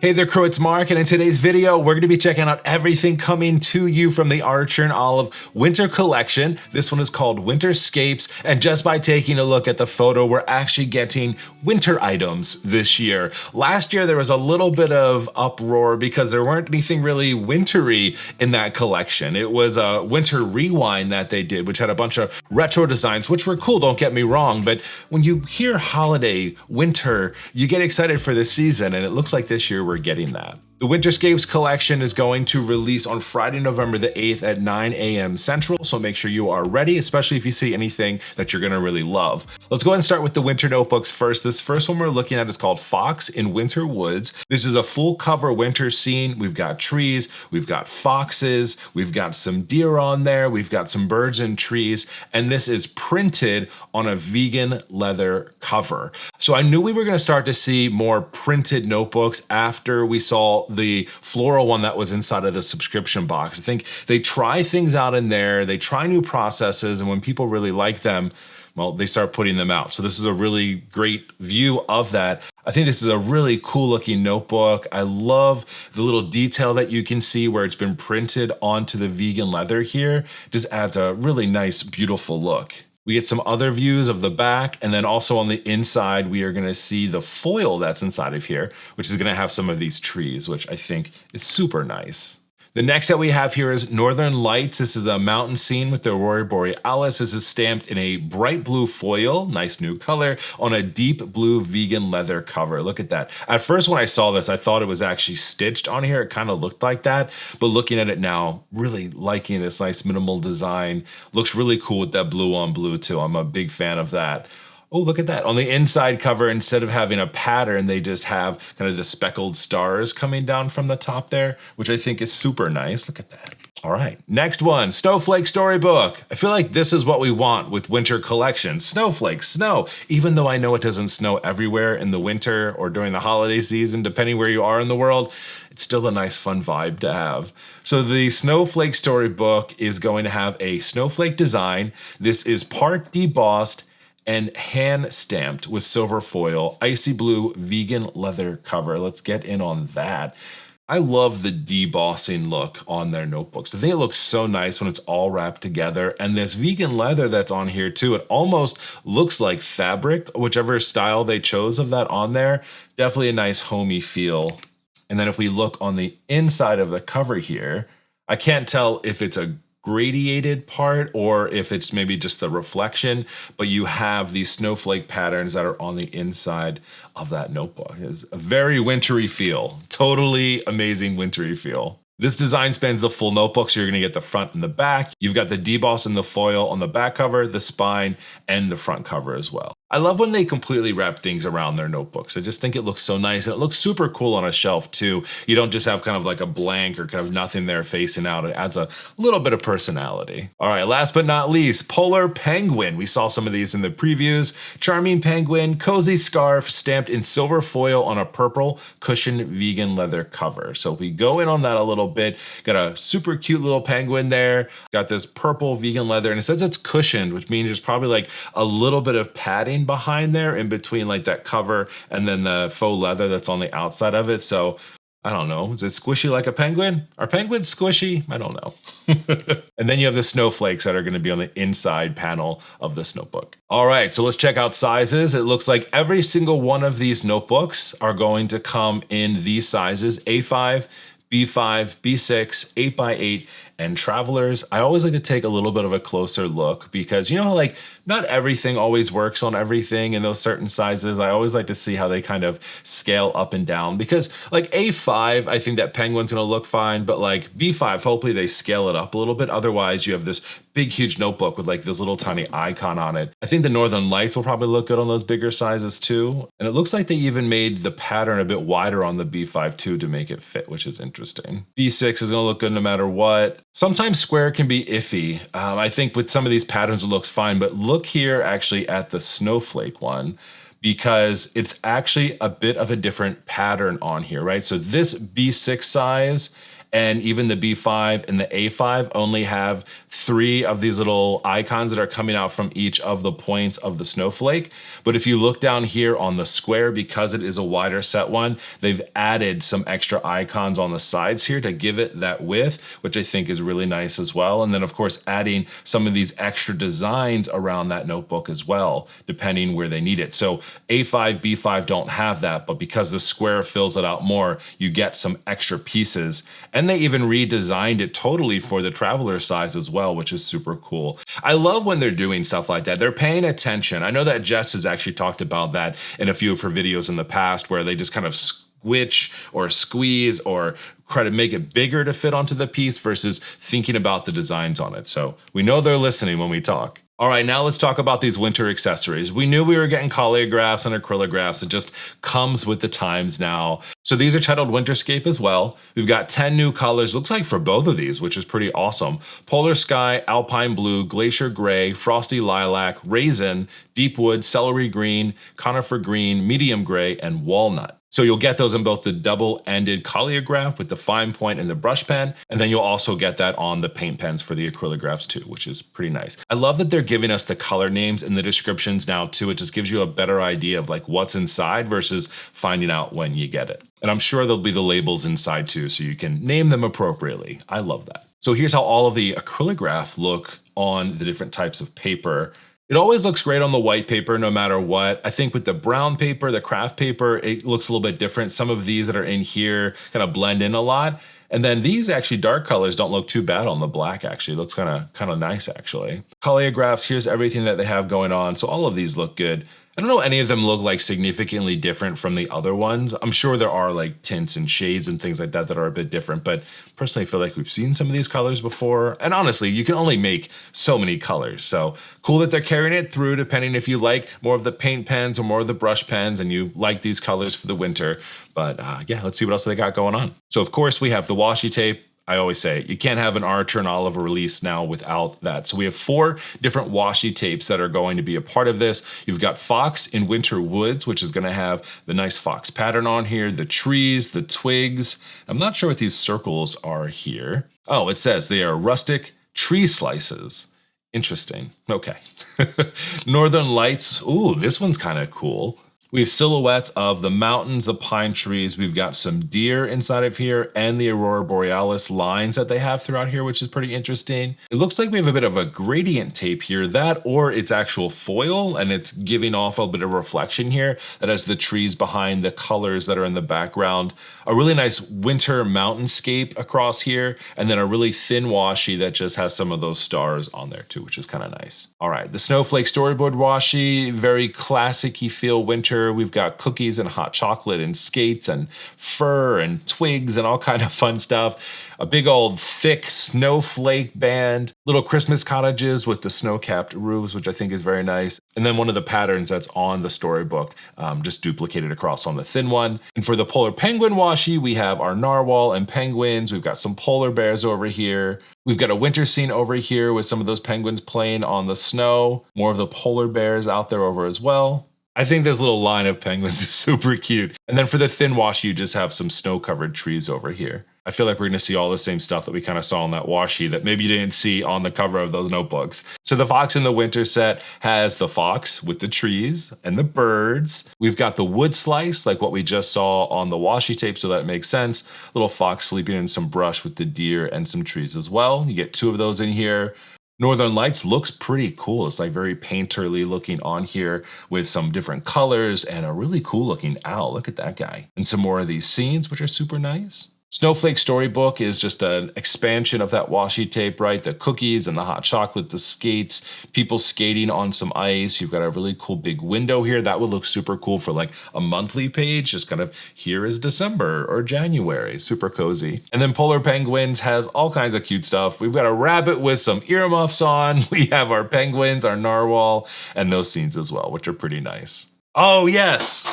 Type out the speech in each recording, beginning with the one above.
Hey there crew, it's Mark, and in today's video, we're gonna be checking out everything coming to you from the Archer and Olive winter collection. This one is called Winterscapes, and just by taking a look at the photo, we're actually getting winter items this year. Last year, there was a little bit of uproar because there weren't anything really wintry in that collection. It was a winter rewind that they did, which had a bunch of retro designs, which were cool, don't get me wrong, but when you hear holiday, winter, you get excited for this season, and it looks like this year we're getting that. The Winterscapes collection is going to release on Friday, November the 8th at 9 a.m. Central, so make sure you are ready, especially if you see anything that you're gonna really love. Let's go ahead and start with the winter notebooks first. This first one we're looking at is called Fox in Winter Woods. This is a full cover winter scene. We've got trees, we've got foxes, we've got some deer on there, we've got some birds and trees, and this is printed on a vegan leather cover. So I knew we were gonna start to see more printed notebooks after we saw the floral one that was inside of the subscription box. I think they try things out in there, they try new processes, and when people really like them, well, they start putting them out. So this is a really great view of that. I think this is a really cool looking notebook. I love the little detail that you can see where it's been printed onto the vegan leather here. Just adds a really nice, beautiful look. We get some other views of the back, and then also on the inside, we are gonna see the foil that's inside of here, which is gonna have some of these trees, which I think is super nice. The next that we have here is Northern Lights. This is a mountain scene with the Aurora Borealis. This is stamped in a bright blue foil, nice new color, on a deep blue vegan leather cover. Look at that. At first when I saw this, I thought it was actually stitched on here. It kind of looked like that, but looking at it now, really liking this nice minimal design. Looks really cool with that blue on blue too. I'm a big fan of that. Oh, look at that. On the inside cover, instead of having a pattern, they just have kind of the speckled stars coming down from the top there, which I think is super nice. Look at that. All right, next one, Snowflake Storybook. I feel like this is what we want with winter collections. Snowflakes, snow. Even though I know it doesn't snow everywhere in the winter or during the holiday season, depending where you are in the world, it's still a nice fun vibe to have. So the Snowflake Storybook is going to have a snowflake design. This is part debossed and hand stamped with silver foil, icy blue vegan leather cover. Let's get in on that. I love the debossing look on their notebooks. I think it looks so nice when it's all wrapped together. And this vegan leather that's on here too, it almost looks like fabric, whichever style they chose of that on there. Definitely a nice homey feel. And then if we look on the inside of the cover here, I can't tell if it's a gradiated part or if it's maybe just the reflection, but you have these snowflake patterns that are on the inside of that notebook. It's a very wintry feel, totally amazing wintry feel. This design spans the full notebook, so you're gonna get the front and the back. You've got the deboss and the foil on the back cover, the spine, and the front cover as well. I love when they completely wrap things around their notebooks. I just think it looks so nice, and it looks super cool on a shelf too. You don't just have kind of like a blank or kind of nothing there facing out. It adds a little bit of personality. All right, last but not least, Polar Penguin. We saw some of these in the previews. Charming penguin, cozy scarf, stamped in silver foil on a purple cushion vegan leather cover. So if we go in on that a little bit, got a super cute little penguin there, got this purple vegan leather, and it says it's cushioned, which means there's probably like a little bit of padding behind there in between like that cover and then the faux leather that's on the outside of it. So I don't know, is it squishy like a penguin? Are penguins squishy? I don't know. And then you have the snowflakes that are going to be on the inside panel of this notebook. All right, so let's check out sizes. It looks like every single one of these notebooks are going to come in these sizes: A5, B5, B6, 8x8, and Travelers. I always like to take a little bit of a closer look because, you know, like not everything always works on everything in those certain sizes. I always like to see how they kind of scale up and down because like A5, I think that penguin's gonna look fine, but like B5, hopefully they scale it up a little bit. Otherwise you have this big, huge notebook with like this little tiny icon on it. I think the Northern Lights will probably look good on those bigger sizes too. And it looks like they even made the pattern a bit wider on the B5 too to make it fit, which is interesting. B6 is gonna look good no matter what. Sometimes square can be iffy. I think with some of these patterns it looks fine, but look here actually at the snowflake one because it's actually a bit of a different pattern on here, right? So this B6 size and even the B5 and the A5 only have 3 of these little icons that are coming out from each of the points of the snowflake. But if you look down here on the square, because it is a wider set one, they've added some extra icons on the sides here to give it that width, which I think is really nice as well. And then of course, adding some of these extra designs around that notebook as well, depending where they need it. So A5, B5 don't have that, but because the square fills it out more, you get some extra pieces. And they even redesigned it totally for the traveler size as well, which is super cool. I love when they're doing stuff like that. They're paying attention. I know that Jess has actually talked about that in a few of her videos in the past, where they just kind of squitch or squeeze or try to make it bigger to fit onto the piece versus thinking about the designs on it. So we know they're listening when we talk. All right, now let's talk about these winter accessories. We knew we were getting collagraphs and acrylographs. It just comes with the times now. So these are titled Winterscape as well. We've got 10 new colors, looks like for both of these, which is pretty awesome. Polar Sky, Alpine Blue, Glacier Gray, Frosty Lilac, Raisin, Deep Wood, Celery Green, Conifer Green, Medium Gray, and Walnut. So you'll get those in both the double-ended collagraph with the fine point and the brush pen, and then you'll also get that on the paint pens for the acrylographs too, which is pretty nice. I love that they're giving us the color names in the descriptions now too. It just gives you a better idea of like what's inside versus finding out when you get it. And I'm sure there'll be the labels inside too, so you can name them appropriately. I love that. So here's how all of the acrylograph look on the different types of paper. It always looks great on the white paper no matter what. I think with the brown paper, the craft paper, it looks a little bit different. Some of these that are in here kind of blend in a lot. And then these actually dark colors don't look too bad on the black actually. It looks kind of nice actually. Collagraphs, here's everything that they have going on. So all of these look good. I don't know any of them look like significantly different from the other ones. I'm sure there are like tints and shades and things like that that are a bit different, but personally I feel like we've seen some of these colors before. And honestly, you can only make so many colors. So cool that they're carrying it through, depending if you like more of the paint pens or more of the brush pens and you like these colors for the winter. But yeah, let's see what else they got going on. So of course we have the washi tape. I always say you can't have an Archer and Oliver release now without that. So we have 4 different washi tapes that are going to be a part of this. You've got Fox in Winter Woods, which is going to have the nice fox pattern on here, the trees, the twigs. I'm not sure what these circles are here. Oh, it says they are rustic tree slices. Interesting. Okay. Northern Lights. Ooh, this one's kind of cool. We have silhouettes of the mountains, the pine trees. We've got some deer inside of here and the Aurora Borealis lines that they have throughout here, which is pretty interesting. It looks like we have a bit of a gradient tape here, that or it's actual foil and it's giving off a bit of reflection here that has the trees behind the colors that are in the background. A really nice winter mountainscape across here, and then a really thin washi that just has some of those stars on there too, which is kind of nice. All right, the Snowflake Storyboard washi, very classic-y feel winter. We've got cookies and hot chocolate and skates and fur and twigs and all kind of fun stuff. A big old thick snowflake band, little Christmas cottages with the snow-capped roofs, which I think is very nice. And then one of the patterns that's on the storybook, just duplicated across on the thin one. And for the Polar Penguin washi, we have our narwhal and penguins. We've got some polar bears over here. We've got a winter scene over here with some of those penguins playing on the snow. More of the polar bears out there over as well. I think this little line of penguins is super cute. And then for the thin washi, you just have some snow-covered trees over here. I feel like we're gonna see all the same stuff that we kind of saw on that washi that maybe you didn't see on the cover of those notebooks. So the Fox in the Winter set has the fox with the trees and the birds. We've got the wood slice, like what we just saw on the washi tape, so that makes sense. Little fox sleeping in some brush with the deer and some trees as well. You get 2 of those in here. Northern Lights looks pretty cool. It's like very painterly looking on here with some different colors and a really cool looking owl. Look at that guy. And some more of these scenes, which are super nice. Snowflake Storybook is just an expansion of that washi tape, right? The cookies and the hot chocolate, the skates, people skating on some ice. You've got a really cool big window here. That would look super cool for like a monthly page, just kind of here is December or January, super cozy. And then Polar Penguins has all kinds of cute stuff. We've got a rabbit with some earmuffs on. We have our penguins, our narwhal, and those scenes as well, which are pretty nice. Oh yes,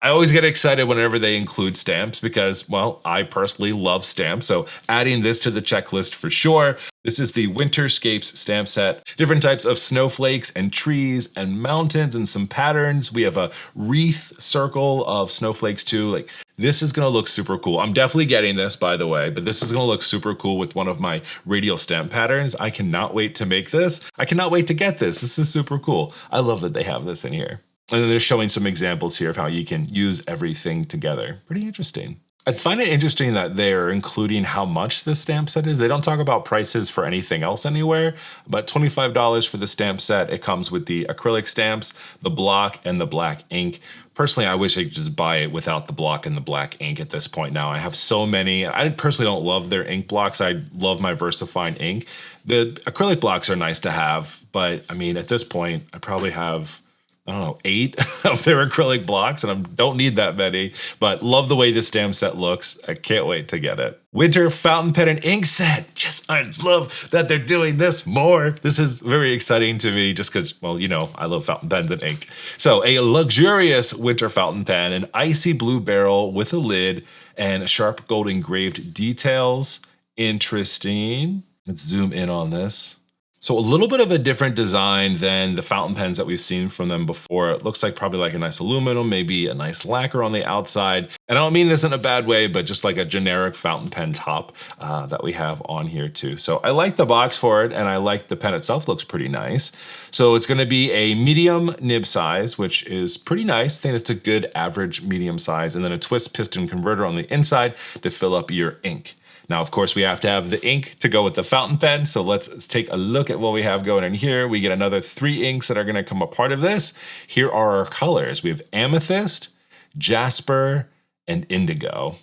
I always get excited whenever they include stamps because, well, I personally love stamps. So adding this to the checklist for sure. This is the Winterscapes stamp set. Different types of snowflakes and trees and mountains and some patterns. We have a wreath circle of snowflakes too. Like, this is gonna look super cool. I'm definitely getting this, by the way, but this is gonna look super cool with one of my radial stamp patterns. I cannot wait to make this. I cannot wait to get this. This is super cool. I love that they have this in here. And then they're showing some examples here of how you can use everything together. Pretty interesting. I find it interesting that they're including how much this stamp set is. They don't talk about prices for anything else anywhere, but $25 for the stamp set. It comes with the acrylic stamps, the block, and the black ink. Personally, I wish I could just buy it without the block and the black ink at this point now. I have so many. I personally don't love their ink blocks. I love my VersaFine ink. The acrylic blocks are nice to have, but I mean, at this point, I probably have, I don't know, 8 of their acrylic blocks, and I don't need that many, but love the way this stamp set looks. I can't wait to get it. Winter fountain pen and ink set. Just, I love that they're doing this more. This is very exciting to me just because, well, you know, I love fountain pens and ink. So a luxurious winter fountain pen, an icy blue barrel with a lid and sharp gold engraved details. Interesting. Let's zoom in on this. So a little bit of a different design than the fountain pens that we've seen from them before. It looks like probably like a nice aluminum, maybe a nice lacquer on the outside. And I don't mean this in a bad way, but just like a generic fountain pen top that we have on here too. So I like the box for it, and I like the pen itself, looks pretty nice. So it's gonna be a medium nib size, which is pretty nice. I think it's a good average medium size, and then a twist piston converter on the inside to fill up your ink. Now, of course, we have to have the ink to go with the fountain pen, so let's take a look at what we have going in here. We get another 3 inks that are gonna come a part of this. Here are our colors. We have amethyst, jasper, and indigo.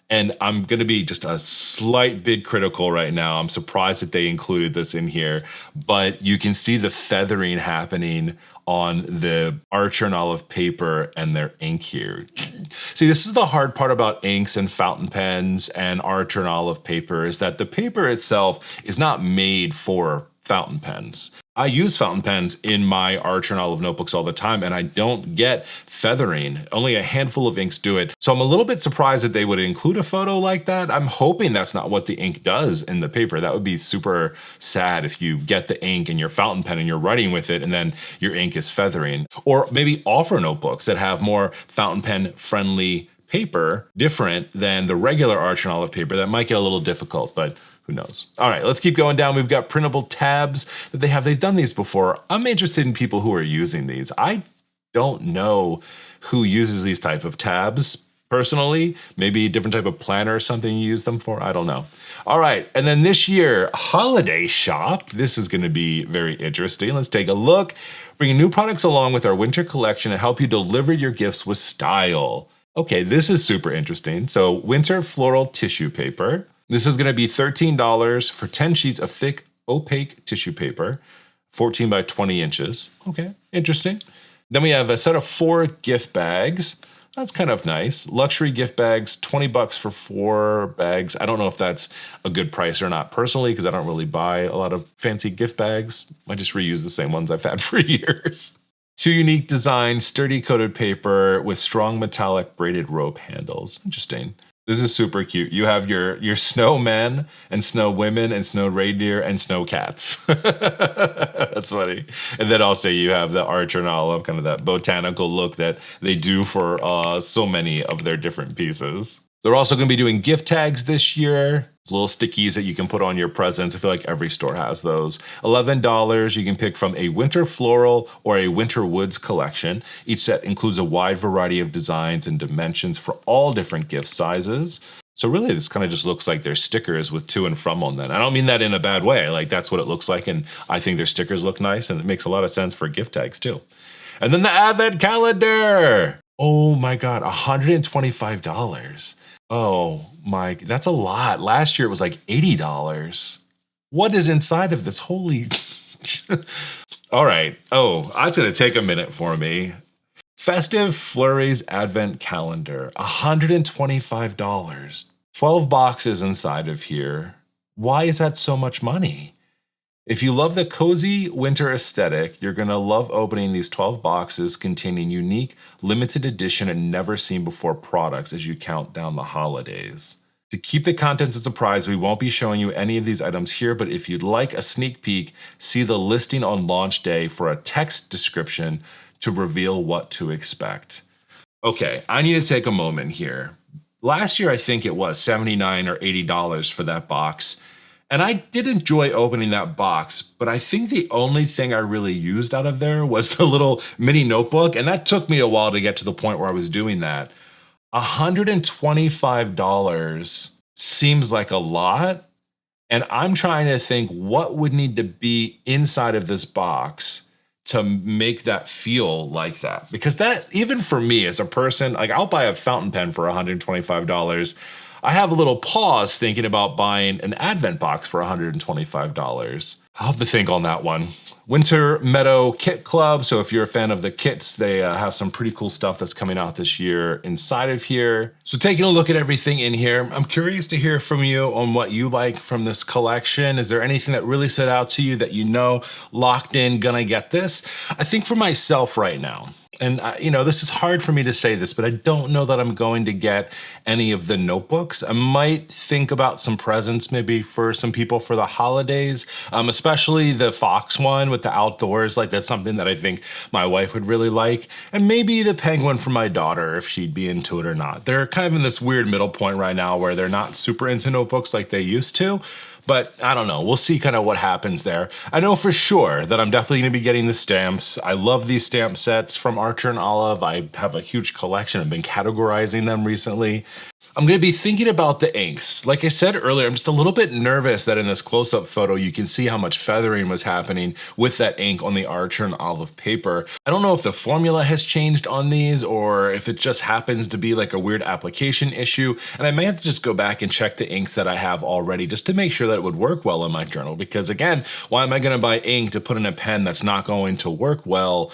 And I'm gonna be just a slight bit critical right now. I'm surprised that they included this in here, but you can see the feathering happening on the Archer and Olive paper and their ink here. See, this is the hard part about inks and fountain pens and Archer and Olive paper, is that the paper itself is not made for fountain pens. I use fountain pens in my Archer and Olive notebooks all the time, and I don't get feathering. Only a handful of inks do it. So I'm a little bit surprised that they would include a photo like that. I'm hoping that's not what the ink does in the paper. That would be super sad if you get the ink in your fountain pen and you're writing with it and then your ink is feathering. Or maybe offer notebooks that have more fountain pen friendly paper, different than the regular Archer and Olive paper. That might get a little difficult, but who knows? All right, let's keep going down. We've got printable tabs that they have. They've done these before. I'm interested in people who are using these. I don't know who uses these type of tabs personally. Maybe a different type of planner or something you use them for. I don't know. All right, and then this year, holiday shop. This is gonna be very interesting. Let's take a look. Bringing new products along with our winter collection to help you deliver your gifts with style. Okay, this is super interesting. So winter floral tissue paper. This is gonna be $13 for 10 sheets of thick, opaque tissue paper, 14 by 20 inches. Okay, interesting. Then we have a set of 4 gift bags. That's kind of nice. Luxury gift bags, 20 bucks for 4 bags. I don't know if that's a good price or not personally, because I don't really buy a lot of fancy gift bags. I just reuse the same ones I've had for years. 2 unique designs, sturdy coated paper with strong metallic braided rope handles. Interesting. This is super cute. You have your snowmen and snow women and snow reindeer and snow cats. That's funny. And then also you have the Archer and Olive, kind of that botanical look that they do for so many of their different pieces. They're also going to be doing gift tags this year. Little stickies that you can put on your presents. I feel like every store has those. $11, you can pick from a winter floral or a winter woods collection. Each set includes a wide variety of designs and dimensions for all different gift sizes. So really, this kind of just looks like their stickers with to and from on them. I don't mean that in a bad way. Like, that's what it looks like, and I think their stickers look nice, and it makes a lot of sense for gift tags too. And then the Advent calendar. Oh my God, $125. Oh my, that's a lot. Last year it was like $80. What is inside of this? Holy. All right. Oh, that's going to take a minute for me. Festive Flurries Advent Calendar, $125. 12 boxes inside of here. Why is that so much money? If you love the cozy winter aesthetic, you're gonna love opening these 12 boxes containing unique, limited edition and never seen before products as you count down the holidays. To keep the contents a surprise, we won't be showing you any of these items here, but if you'd like a sneak peek, see the listing on launch day for a text description to reveal what to expect. Okay, I need to take a moment here. Last year, I think it was $79 or $80 for that box. And I did enjoy opening that box, but I think the only thing I really used out of there was the little mini notebook, and that took me a while to get to the point where I was doing that. $125 seems like a lot, and I'm trying to think what would need to be inside of this box to make that feel like that. Because that, even for me as a person, like I'll buy a fountain pen for $125. I have a little pause thinking about buying an Advent box for $125. I'll have to think on that one. Winter Meadow Kit Club. So if you're a fan of the kits, they have some pretty cool stuff that's coming out this year inside of here. So taking a look at everything in here, I'm curious to hear from you on what you like from this collection. Is there anything that really stood out to you that you know, locked in, gonna get this? I think for myself right now, and you know, this is hard for me to say this, but I don't know that I'm going to get any of the notebooks. I might think about some presents maybe for some people for the holidays, especially the Fox one with the outdoors. Like that's something that I think my wife would really like. And maybe the penguin for my daughter if she'd be into it or not. They're kind of in this weird middle point right now where they're not super into notebooks like they used to. But I don't know, we'll see kind of what happens there. I know for sure that I'm definitely gonna be getting the stamps. I love these stamp sets from Archer and Olive. I have a huge collection. I've been categorizing them recently. I'm gonna be thinking about the inks. Like I said earlier, I'm just a little bit nervous that in this close-up photo, you can see how much feathering was happening with that ink on the Archer and Olive paper. I don't know if the formula has changed on these or if it just happens to be like a weird application issue. And I may have to just go back and check the inks that I have already just to make sure that it would work well in my journal. Because again, why am I gonna buy ink to put in a pen that's not going to work well?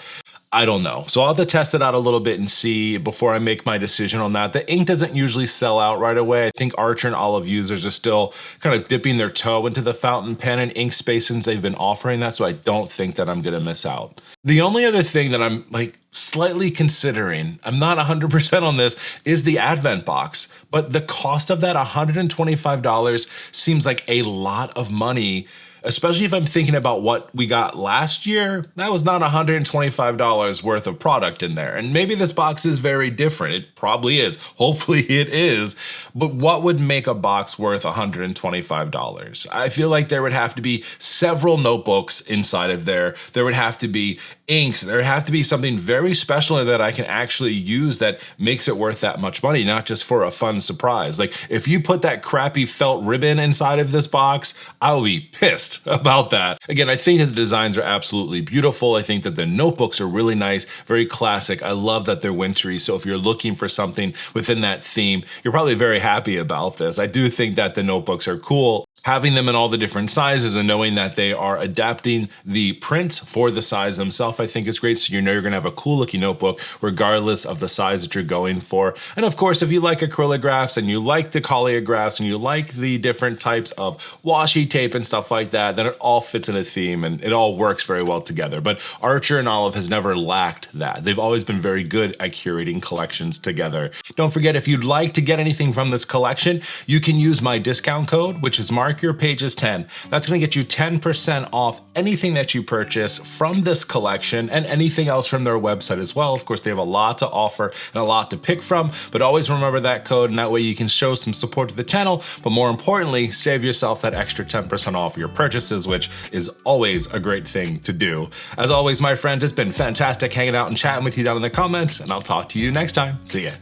I don't know. So I'll have to test it out a little bit and see before I make my decision on that. The ink doesn't usually sell out right away. I think Archer and Olive users are still kind of dipping their toe into the fountain pen and ink space since they've been offering that, so I don't think that I'm gonna miss out. The only other thing that I'm like slightly considering, I'm not 100% on this, is the Advent box. But the cost of that, $125, seems like a lot of money, especially if I'm thinking about what we got last year. That was not $125 worth of product in there. And maybe this box is very different. It probably is. Hopefully it is. But what would make a box worth $125? I feel like there would have to be several notebooks inside of there. There would have to be inks. There would have to be something very special that I can actually use that makes it worth that much money, not just for a fun surprise. Like if you put that crappy felt ribbon inside of this box, I will be pissed about that. Again, I think that the designs are absolutely beautiful. I think that the notebooks are really nice, very classic. I love that they're wintry. So if you're looking for something within that theme, you're probably very happy about this. I do think that the notebooks are cool. Having them in all the different sizes and knowing that they are adapting the print for the size themselves, I think is great. So you know you're gonna have a cool looking notebook regardless of the size that you're going for. And of course, if you like acrylographs and you like the collagraphs and you like the different types of washi tape and stuff like that, then it all fits in a theme and it all works very well together. But Archer and Olive has never lacked that. They've always been very good at curating collections together. Don't forget, if you'd like to get anything from this collection, you can use my discount code, which is Mark Your Pages 10. That's gonna get you 10% off anything that you purchase from this collection and anything else from their website as well. Of course, they have a lot to offer and a lot to pick from, but always remember that code, and that way you can show some support to the channel, but more importantly, save yourself that extra 10% off your purchases, which is always a great thing to do. As always, my friends, it's been fantastic hanging out and chatting with you down in the comments, and I'll talk to you next time. See ya.